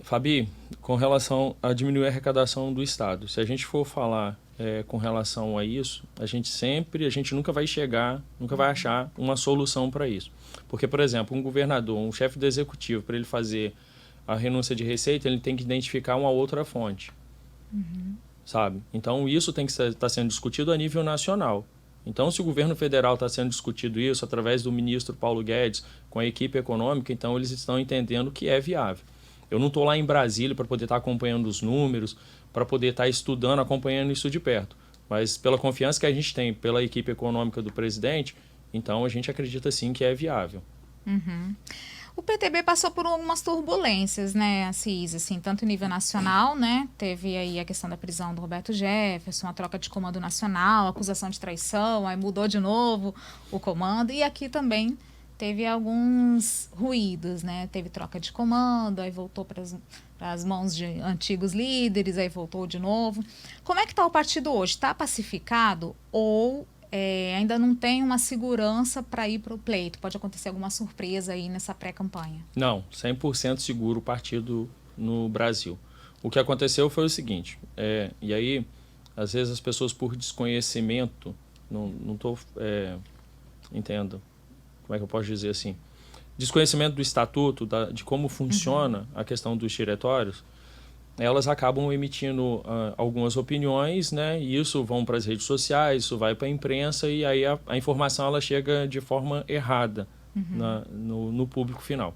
Speaker 2: Fabi, com relação a diminuir a arrecadação do Estado, se a gente for falar com relação a isso, a gente nunca vai achar uma solução para isso. Porque, por exemplo, um governador, um chefe do executivo, para ele fazer a renúncia de receita, ele tem que identificar uma outra fonte. Sabe? Então, isso tem que estar sendo discutido a nível nacional. Então, se o governo federal está sendo discutido isso através do ministro Paulo Guedes, com a equipe econômica, então eles estão entendendo que é viável. Eu não estou lá em Brasília para poder estar acompanhando os números, para poder estar estudando, acompanhando isso de perto. Mas pela confiança que a gente tem pela equipe econômica do presidente, então a gente acredita sim que é viável.
Speaker 1: Uhum. O PTB passou por algumas turbulências, né, Assis, assim, tanto em nível nacional, né, teve aí a questão da prisão do Roberto Jefferson, a troca de comando nacional, acusação de traição, aí mudou de novo o comando, e aqui também teve alguns ruídos, né, teve troca de comando, aí voltou para as mãos de antigos líderes, aí voltou de novo. Como é que está o partido hoje? Está pacificado ou ainda não tem uma segurança para ir para o pleito? Pode acontecer alguma surpresa aí nessa pré-campanha?
Speaker 2: Não, 100% seguro o partido no Brasil. O que aconteceu foi o seguinte, e aí, às vezes as pessoas por desconhecimento, não estou, entendo, como é que eu posso dizer assim, desconhecimento do estatuto, de como funciona a questão dos diretórios, elas acabam emitindo algumas opiniões, né? E isso vão para as redes sociais, isso vai para a imprensa e aí a informação ela chega de forma errada no público final.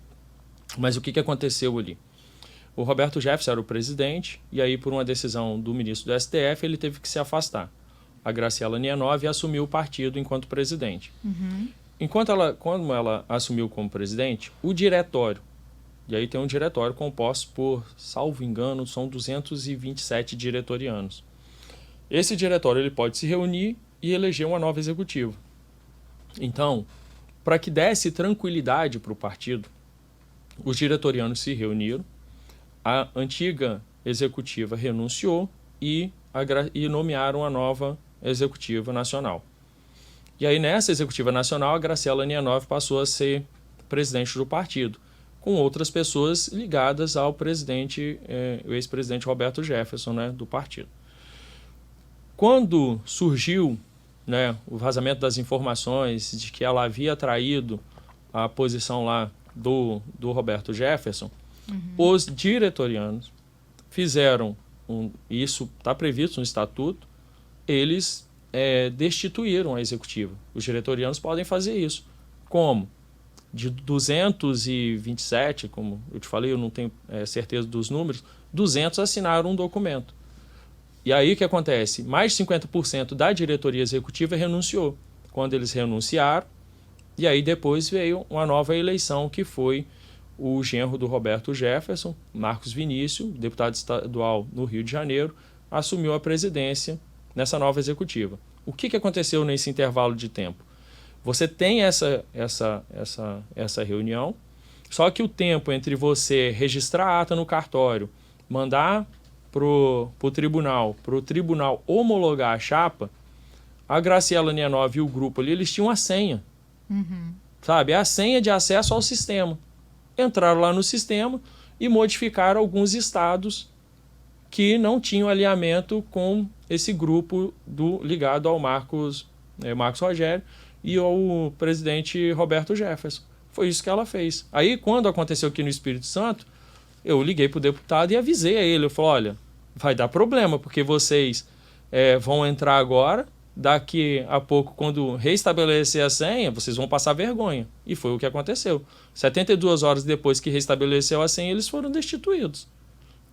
Speaker 2: Mas o que aconteceu ali? O Roberto Jefferson era o presidente e aí por uma decisão do ministro do STF ele teve que se afastar. A Graciela Nianov assumiu o partido enquanto presidente. Quando ela assumiu como presidente, o diretório, e aí tem um diretório composto por, salvo engano, são 227 diretorianos. Esse diretório ele pode se reunir e eleger uma nova executiva. Então, para que desse tranquilidade para o partido, os diretorianos se reuniram, a antiga executiva renunciou e nomearam a nova executiva nacional. E aí nessa executiva nacional, a Graciela Nianov passou a ser presidente do partido, com outras pessoas ligadas ao presidente, o ex-presidente Roberto Jefferson, né, do partido. Quando surgiu, né, o vazamento das informações de que ela havia traído a posição lá do Roberto Jefferson, os diretorianos fizeram, isso está previsto no estatuto, eles destituíram a executiva. Os diretorianos podem fazer isso. Como? De 227, como eu te falei, eu não tenho certeza dos números, 200 assinaram um documento. E aí o que acontece? Mais de 50% da diretoria executiva renunciou. Quando eles renunciaram, e aí depois veio uma nova eleição, que foi o genro do Roberto Jefferson, Marcos Vinícius, deputado estadual no Rio de Janeiro, assumiu a presidência nessa nova executiva. O que aconteceu nesse intervalo de tempo? Você tem essa reunião, só que o tempo entre você registrar a ata no cartório, mandar para o tribunal homologar a chapa, a Graciela Nianov e o grupo ali, eles tinham a senha. Sabe? A senha de acesso ao sistema. Entraram lá no sistema e modificaram alguns estados que não tinham alinhamento com esse grupo ligado ao Marcos Rogério e ao presidente Roberto Jefferson. Foi isso que ela fez. Aí, quando aconteceu aqui no Espírito Santo, eu liguei para o deputado e avisei a ele. Eu falei, olha, vai dar problema, porque vocês vão entrar agora, daqui a pouco, quando reestabelecer a senha, vocês vão passar vergonha. E foi o que aconteceu. 72 horas depois que restabeleceu a senha, eles foram destituídos.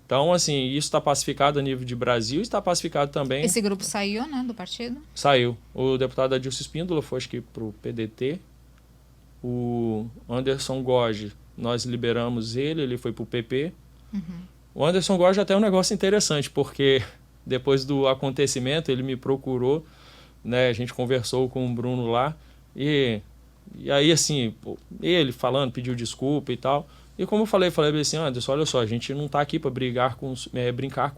Speaker 2: Então, assim, isso está pacificado a nível de Brasil e está pacificado também...
Speaker 1: Esse grupo saiu, né, do partido?
Speaker 2: Saiu. O deputado Adilson Espíndola foi, acho que, para o PDT. O Anderson Goge, nós liberamos ele foi para o PP. O Anderson Goge até é um negócio interessante, porque depois do acontecimento, ele me procurou, né, a gente conversou com o Bruno lá, e aí, assim, ele falando, pediu desculpa e tal... E como eu falei assim, Anderson, olha só, a gente não está aqui para brincar com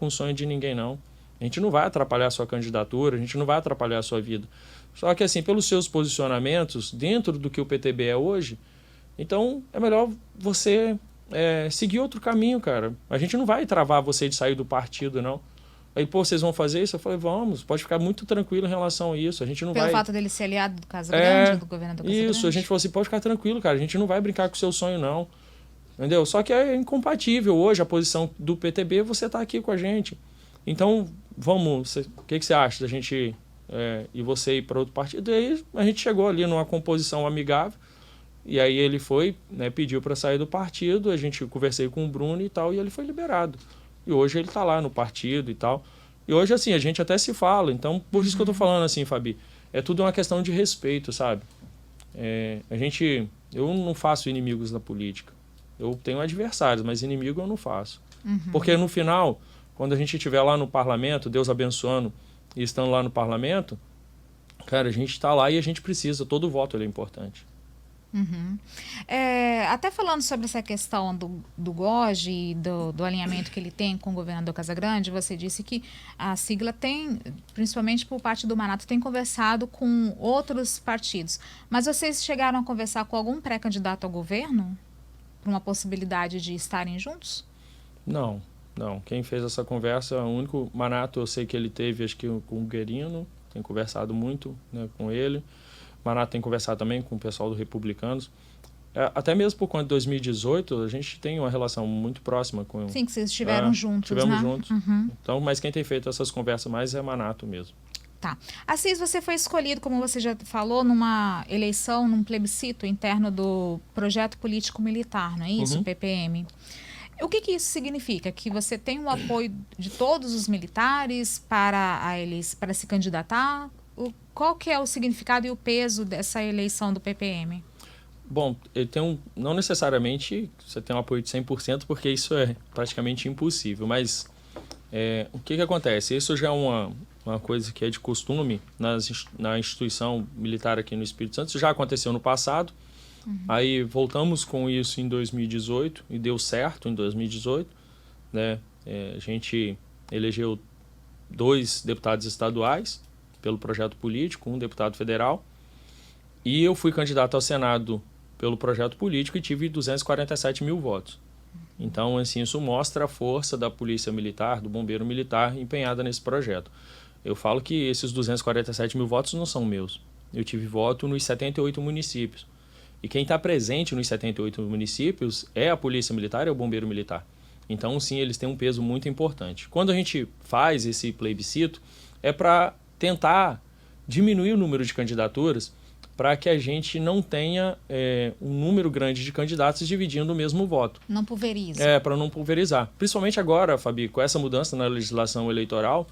Speaker 2: o sonho de ninguém, não. A gente não vai atrapalhar a sua candidatura, a gente não vai atrapalhar a sua vida. Só que, assim, pelos seus posicionamentos, dentro do que o PTB é hoje, então é melhor você seguir outro caminho, cara. A gente não vai travar você de sair do partido, não. Aí, pô, vocês vão fazer isso? Eu falei, vamos, pode ficar muito tranquilo em relação a isso. A gente não
Speaker 1: Pelo
Speaker 2: vai...
Speaker 1: fato dele ser aliado do Casa Grande, do governador Casa Grande?
Speaker 2: Isso, a gente falou assim, pode ficar tranquilo, cara, a gente não vai brincar com o seu sonho, não. Entendeu? Só que é incompatível hoje a posição do PTB, você está aqui com a gente. Então, vamos, o que você acha da gente e você ir para outro partido. E aí a gente chegou ali numa composição amigável, e aí ele foi, né, pediu para sair do partido, a gente conversei com o Bruno e tal, e ele foi liberado. E hoje ele está lá no partido e tal. E hoje, assim, a gente até se fala, então por isso que eu tô falando assim, Fabi, é tudo uma questão de respeito, sabe? Eu não faço inimigos na política. Eu tenho adversários, mas inimigo eu não faço. Porque no final, quando a gente estiver lá no parlamento, Deus abençoando e estando lá no parlamento, cara, a gente está lá e a gente precisa, todo voto ele é importante.
Speaker 1: Até falando sobre essa questão do GOG e do alinhamento que ele tem com o governador Casagrande, você disse que a sigla tem, principalmente por parte do Manato, tem conversado com outros partidos. Mas vocês chegaram a conversar com algum pré-candidato ao governo? Por uma possibilidade de estarem juntos?
Speaker 2: Não. Quem fez essa conversa, o único Manato, eu sei que ele teve, acho que com o Guerino, tem conversado muito, né, com ele. Manato tem conversado também com o pessoal do Republicanos. Até mesmo por conta de 2018, a gente tem uma relação muito próxima com...
Speaker 1: Sim, que vocês estiveram juntos,
Speaker 2: Estivemos
Speaker 1: né?
Speaker 2: juntos. Então, mas quem tem feito essas conversas mais é Manato mesmo.
Speaker 1: Tá. Assis, você foi escolhido, como você já falou, numa eleição, num plebiscito interno do Projeto Político Militar, não é isso? PPM. O que isso significa? Que você tem o apoio de todos os militares para se candidatar? Qual que é o significado e o peso dessa eleição do PPM?
Speaker 2: Bom, não necessariamente você tem um apoio de 100%, porque isso é praticamente impossível, mas o que acontece? Isso já é uma coisa que é de costume na instituição militar aqui no Espírito Santo. Isso já aconteceu no passado. Aí voltamos com isso em 2018 e deu certo em 2018. Né? A gente elegeu 2 deputados estaduais pelo projeto político, 1 deputado federal. E eu fui candidato ao Senado pelo projeto político e tive 247 mil votos. Então, assim, isso mostra a força da Polícia Militar, do Bombeiro Militar empenhada nesse projeto. Eu falo que esses 247 mil votos não são meus. Eu tive voto nos 78 municípios. E quem está presente nos 78 municípios é a Polícia Militar, é o Bombeiro Militar. Então, sim, eles têm um peso muito importante. Quando a gente faz esse plebiscito, é para tentar diminuir o número de candidaturas para que a gente não tenha um número grande de candidatos dividindo o mesmo voto.
Speaker 1: Não pulveriza.
Speaker 2: Para não pulverizar. Principalmente agora, Fabi, com essa mudança na legislação eleitoral,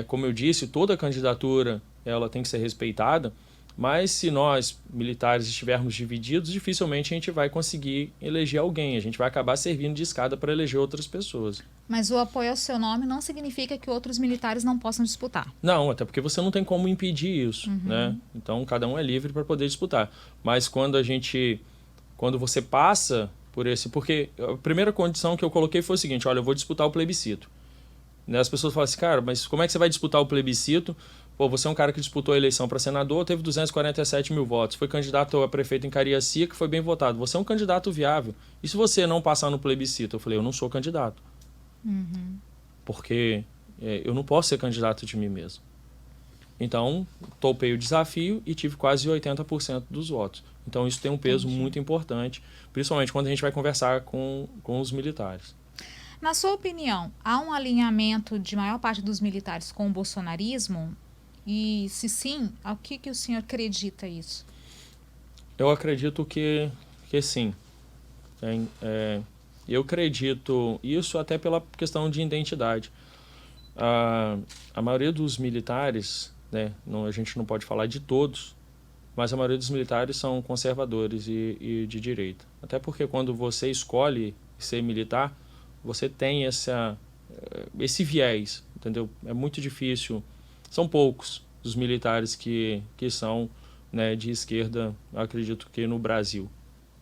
Speaker 2: como eu disse, toda candidatura ela tem que ser respeitada, mas se nós, militares, estivermos divididos, dificilmente a gente vai conseguir eleger alguém. A gente vai acabar servindo de escada para eleger outras pessoas.
Speaker 1: Mas o apoio ao seu nome não significa que outros militares não possam disputar.
Speaker 2: Não, até porque você não tem como impedir isso, né? Então, cada um é livre para poder disputar. Mas quando você passa por esse... Porque a primeira condição que eu coloquei foi o seguinte: olha, eu vou disputar o plebiscito. Né? As pessoas falam assim, cara, mas como é que você vai disputar o plebiscito? Pô, você é um cara que disputou a eleição para senador, teve 247 mil votos, foi candidato a prefeito em Cariacica, que foi bem votado. Você é um candidato viável. E se você não passar no plebiscito? Eu falei, eu não sou candidato. Porque eu não posso ser candidato de mim mesmo. Então, topei o desafio e tive quase 80% dos votos. Então, isso tem um peso muito importante, principalmente quando a gente vai conversar com os militares.
Speaker 1: Na sua opinião, há um alinhamento de maior parte dos militares com o bolsonarismo? E, se sim, ao que o senhor acredita isso?
Speaker 2: Eu acredito que sim. Eu acredito isso até pela questão de identidade. A maioria dos militares, né, a gente não pode falar de todos, mas a maioria dos militares são conservadores e de direita. Até porque quando você escolhe ser militar, você tem esse viés, entendeu? É muito difícil. São poucos os militares que são, né, de esquerda, acredito que no Brasil.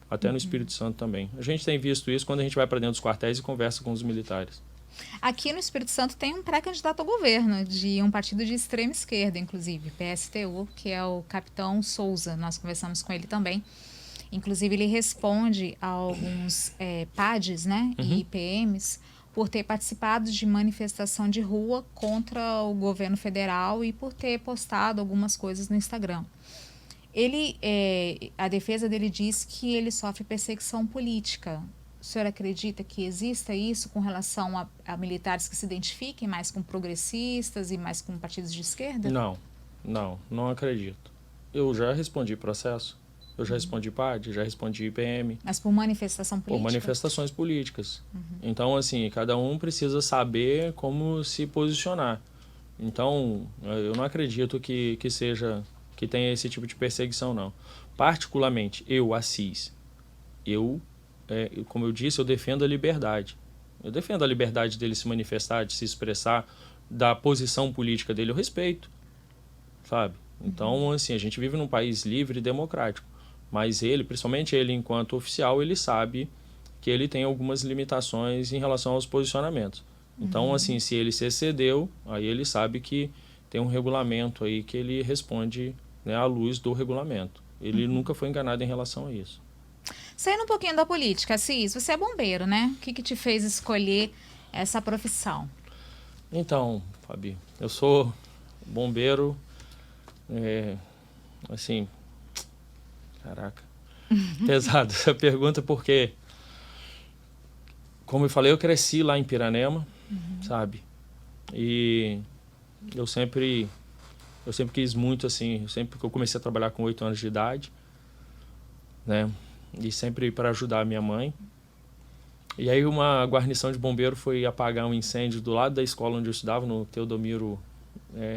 Speaker 2: Até no Espírito Santo também. A gente tem visto isso quando a gente vai para dentro dos quartéis e conversa com os militares.
Speaker 1: Aqui no Espírito Santo tem um pré-candidato ao governo, de um partido de extrema esquerda, inclusive, PSTU, que é o Capitão Souza. Nós conversamos com ele também. Inclusive, ele responde a alguns PADs, né, e IPMs, por ter participado de manifestação de rua contra o governo federal e por ter postado algumas coisas no Instagram. A defesa dele diz que ele sofre perseguição política. O senhor acredita que exista isso com relação a militares que se identifiquem mais com progressistas e mais com partidos de esquerda?
Speaker 2: Não, Não acredito. Eu já respondi processo, eu já respondi PAD, já respondi IPM.
Speaker 1: Mas por manifestação política?
Speaker 2: Por manifestações políticas. Então, assim, cada um precisa saber como se posicionar. Então, eu não acredito que tenha esse tipo de perseguição, não. Particularmente, eu, Assis, como eu disse, eu defendo a liberdade. Eu defendo a liberdade dele se manifestar, de se expressar, da posição política dele, eu respeito, sabe? Então, assim, a gente vive num país livre e democrático. Mas ele, principalmente ele enquanto oficial, ele sabe que ele tem algumas limitações em relação aos posicionamentos. Então, assim, se ele se excedeu, aí ele sabe que tem um regulamento aí que ele responde, né, à luz do regulamento. Ele nunca foi enganado em relação a isso.
Speaker 1: Saindo um pouquinho da política, Assis, você é bombeiro, né? O que te fez escolher essa profissão?
Speaker 2: Então, Fabi, eu sou bombeiro, assim, caraca, pesado essa pergunta porque, como eu falei, eu cresci lá em Piranema, sabe? E eu sempre quis muito, assim, sempre que eu comecei a trabalhar com 8 anos de idade, né? E sempre para ajudar a minha mãe. E aí uma guarnição de bombeiro foi apagar um incêndio do lado da escola onde eu estudava, no Teodomiro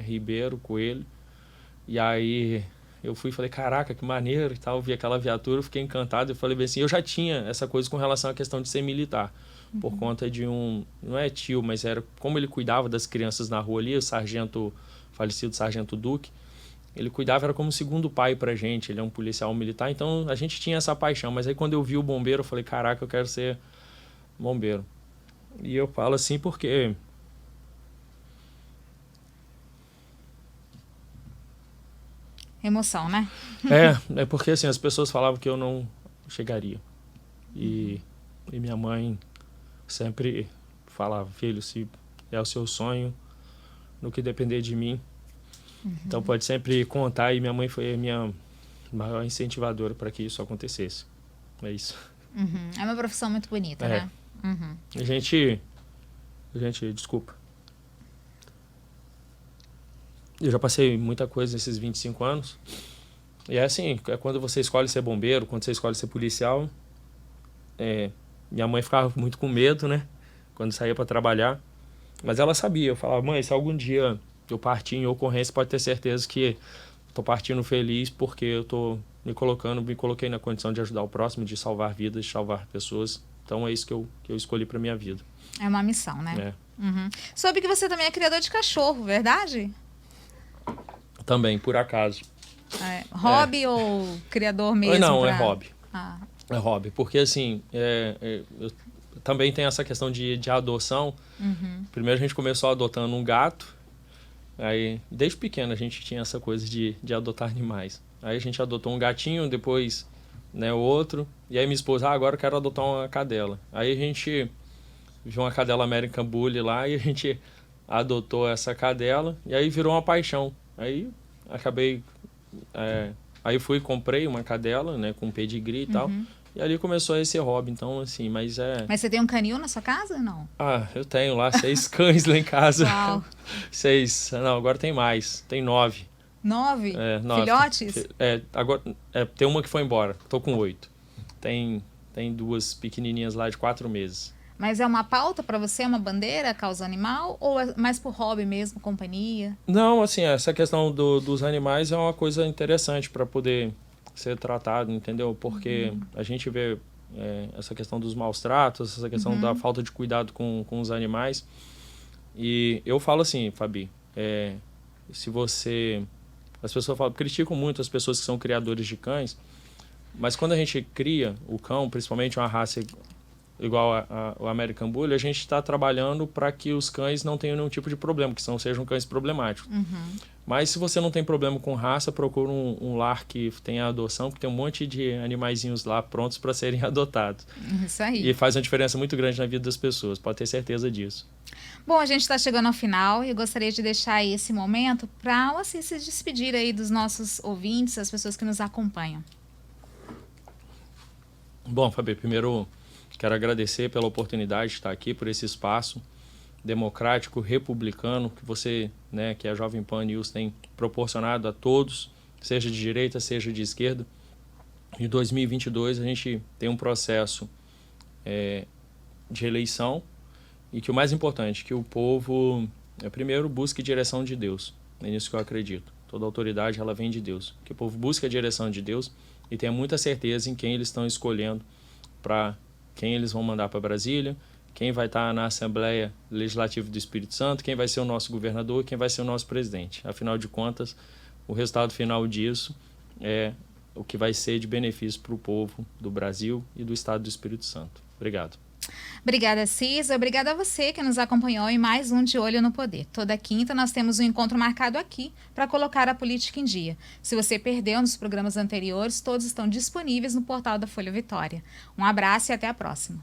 Speaker 2: Ribeiro Coelho. E aí eu fui e falei, caraca, que maneiro e tal. Vi aquela viatura, eu fiquei encantado. Eu falei bem assim, eu já tinha essa coisa com relação à questão de ser militar. Por conta de não é tio, mas era como ele cuidava das crianças na rua ali, o falecido sargento Duque. Ele cuidava, era como um segundo pai pra gente, ele é um policial militar, então a gente tinha essa paixão. Mas aí quando eu vi o bombeiro, eu falei, caraca, eu quero ser bombeiro. E eu falo assim porque...
Speaker 1: Emoção, né?
Speaker 2: É porque assim, as pessoas falavam que eu não chegaria. E minha mãe sempre falava, filho, se é o seu sonho, no que depender de mim, então pode sempre contar. E minha mãe foi a minha maior incentivadora para que isso acontecesse. É isso.
Speaker 1: É uma profissão muito bonita, né?
Speaker 2: A gente, desculpa. Eu já passei muita coisa nesses 25 anos. E é assim, quando você escolhe ser bombeiro, quando você escolhe ser policial, minha mãe ficava muito com medo, né? Quando saía para trabalhar. Mas ela sabia, eu falava, mãe, se algum dia eu partir em ocorrência, pode ter certeza que estou partindo feliz porque eu estou me coloquei na condição de ajudar o próximo, de salvar vidas, de salvar pessoas. Então é isso que eu escolhi para minha vida.
Speaker 1: É uma missão, né? Soube que você também é criador de cachorro, verdade?
Speaker 2: Também, por acaso.
Speaker 1: Hobby ou criador mesmo?
Speaker 2: Não, é hobby.
Speaker 1: Ah.
Speaker 2: É hobby, porque assim, eu também tem essa questão de adoção. Primeiro a gente começou adotando um gato, aí desde pequeno a gente tinha essa coisa de adotar animais. Aí a gente adotou um gatinho, depois, né, outro, e aí minha esposa, agora eu quero adotar uma cadela. Aí a gente viu uma cadela American Bully lá e a gente adotou essa cadela, e aí virou uma paixão. Aí acabei... aí fui e comprei uma cadela, né, com pedigree e tal. E ali começou esse hobby, então assim, mas
Speaker 1: Mas você tem um canil na sua casa ou não?
Speaker 2: eu tenho lá 6 cães lá em casa.
Speaker 1: Uau.
Speaker 2: 6, não, agora tem mais, tem 9.
Speaker 1: 9?
Speaker 2: 9.
Speaker 1: Filhotes?
Speaker 2: Agora, tem uma que foi embora, tô com 8. Tem 2 pequenininhas lá de 4 meses.
Speaker 1: Mas é uma pauta para você, uma bandeira, causa animal? Ou é mais por hobby mesmo, companhia?
Speaker 2: Não, assim, essa questão dos animais é uma coisa interessante para poder ser tratado, entendeu? Porque a gente vê essa questão dos maus tratos, essa questão da falta de cuidado com os animais. E eu falo assim, Fabi, se você... As pessoas criticam muito as pessoas que são criadores de cães, mas quando a gente cria o cão, principalmente uma raça igual o American Bully, a gente está trabalhando para que os cães não tenham nenhum tipo de problema, que sejam cães problemáticos. Mas se você não tem problema com raça, procura um lar que tenha adoção, porque tem um monte de animaizinhos lá prontos para serem adotados.
Speaker 1: Isso aí.
Speaker 2: E faz uma diferença muito grande na vida das pessoas, pode ter certeza disso.
Speaker 1: Bom, a gente está chegando ao final e eu gostaria de deixar aí esse momento para assim, se despedir aí dos nossos ouvintes, as pessoas que nos acompanham.
Speaker 2: Bom, Fabi, primeiro quero agradecer pela oportunidade de estar aqui, por esse espaço, democrático, republicano, que você, né, que a Jovem Pan News tem proporcionado a todos, seja de direita, seja de esquerda. Em 2022 a gente tem um processo de eleição e que o mais importante, que o povo, primeiro, busque direção de Deus. É nisso que eu acredito. Toda autoridade, ela vem de Deus. Que o povo busque a direção de Deus e tenha muita certeza em quem eles estão escolhendo, para quem eles vão mandar para Brasília, quem vai estar na Assembleia Legislativa do Espírito Santo, quem vai ser o nosso governador, quem vai ser o nosso presidente. Afinal de contas, o resultado final disso é o que vai ser de benefício para o povo do Brasil e do Estado do Espírito Santo. Obrigado.
Speaker 1: Obrigada, Cisa. Obrigada a você que nos acompanhou em mais um De Olho no Poder. Toda quinta nós temos um encontro marcado aqui para colocar a política em dia. Se você perdeu nos programas anteriores, todos estão disponíveis no portal da Folha Vitória. Um abraço e até a próxima.